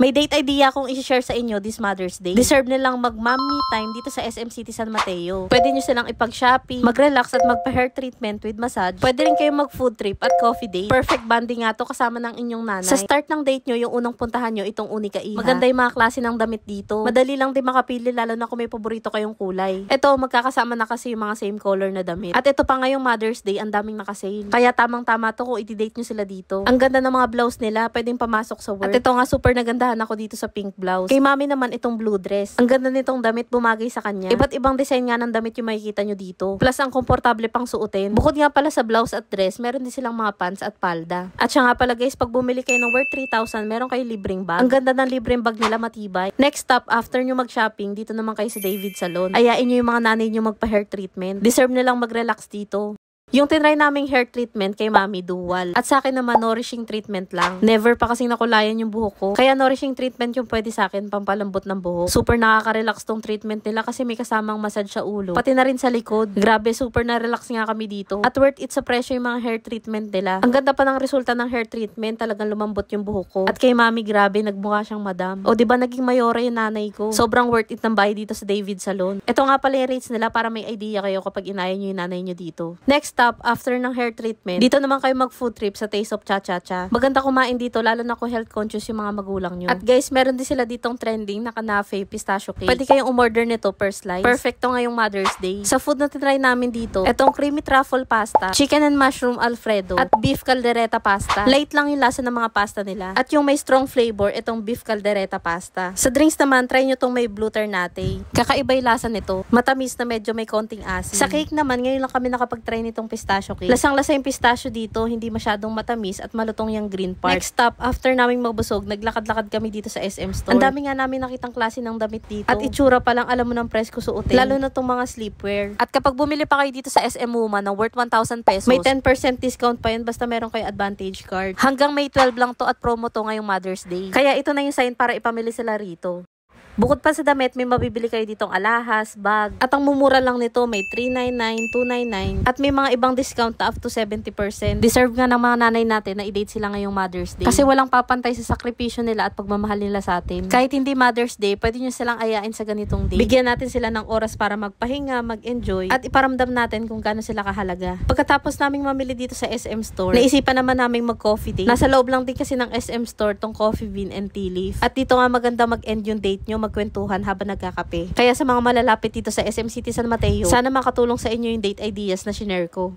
May date idea akong i-share sa inyo this Mother's Day. Deserve nilang mag-mommy time dito sa SM City San Mateo. Pwede nyo silang ipag-shopping, mag-relax at magpa-hair treatment with massage. Pwede rin kayo mag-food trip at coffee date. Perfect bonding nga to kasama ng inyong nanay. Sa start ng date nyo, yung unang puntahan nyo, itong Unika Iha. Maganda yung mga klase ng damit dito. Madali lang din makapili lalo na kung may paborito kayong kulay. Ito, magkakasama na kasi yung mga same color na damit. At ito pa ngayong Mother's Day, ang daming nakasale. Kaya tamang-tama to kung i-date nyo sila dito. Ang ganda ng mga blouse nila, pwedeng pamasok sa work. At ito nga, super nagandahan ako dito sa pink blouse. Kay mami naman itong blue dress. Ang ganda nitong damit, bumagay sa kanya. Iba't ibang design nga ng damit yung makikita nyo dito. Plus, ang komportable pang suotin. Bukod nga pala sa blouse at dress, meron din silang mga pants at palda. At siya nga pala guys, pag bumili kayo ng worth 3,000, meron kayo libreng bag. Ang ganda ng libreng bag nila, matibay. Next stop, after nyo mag-shopping, dito naman kayo sa David Salon. Ayain nyo yung mga nanay nyo magpa-hair treatment. Deserve nilang mag-relax dito. Yung tinry naming hair treatment kay Mami dual. At sa akin naman, nourishing treatment lang. Never pa kasing nakulayan yung buhok ko. Kaya nourishing treatment yung pwede sa akin, pampalambot ng buhok. Super nakaka-relax tong treatment nila kasi may kasamang massage sa ulo. Pati na rin sa likod. Grabe, super na-relax nga kami dito. At worth it sa presyo yung mga hair treatment nila. Ang ganda pa ng resulta ng hair treatment, talagang lumambot yung buhok ko. At kay Mami, grabe, nagmukha siyang madam. O diba naging mayora yung nanay ko. Sobrang worth it ng bahay dito sa David Salon. Ito nga pala yung rates nila para may idea kayo kapag inayin nyo yung nanay nyo dito. Next stop, after ng hair treatment, dito naman kayo mag-food trip sa Taste of Cha-Cha-Cha. Maganda kumain dito, lalo na kung health conscious yung mga magulang nyo. At guys, meron din sila ditong trending na kanafe, pistachio cake. Pwede kayong umorder nito per slice. Perfecto ngayong Mother's Day. Sa food na tinry namin dito, etong creamy truffle pasta, chicken and mushroom alfredo, at beef caldereta pasta. Light lang yung lasa ng mga pasta nila. At yung may strong flavor, etong beef caldereta pasta. Sa drinks naman, try nyo tong may blue ternate. Kakaiba yung lasa nito. Matamis na medyo may konting asin. Sa cake naman, ngayon lang kami nakapag-try nitong pistachio cake. Lasang-lasa yung pistachio dito, hindi masyadong matamis at malutong yung green part. Next stop, after naming magbusog, naglakad-lakad kami dito sa SM store. Ang dami nga namin nakitang klase ng damit dito. At itsura pa lang, alam mo ng price ko suotin. Lalo na tong mga sleepwear. At kapag bumili pa kayo dito sa SM Woman na worth 1,000 pesos, may 10% discount pa yun basta meron kayo advantage card. Hanggang May 12 lang to at promo to ngayong Mother's Day. Kaya ito na yung sign para ipamili sila rito. Bukod pa sa damit, may mabibili kayo ditong alahas, bag. At ang mumura lang nito, may 399, 299. At may mga ibang discount na up to 70%. Deserve nga ng mga nanay natin na i-date sila ngayong Mother's Day. Kasi walang papantay sa sakripisyo nila at pagmamahal nila sa atin. Kahit hindi Mother's Day, pwede nyo silang ayain sa ganitong day. Bigyan natin sila ng oras para magpahinga, mag-enjoy, at iparamdam natin kung gaano sila kahalaga. Pagkatapos naming mamili dito sa SM Store, naisipan naman naming mag-coffee date. Nasa loob lang din kasi ng SM Store tong Coffee Bean and Tea Leaf. At dito nga maganda mag-end yung date nyo, magkwentuhan habang nagkakape. Kaya sa mga malalapit dito sa SM City San Mateo, sana makatulong sa inyo yung date ideas na shinare ko.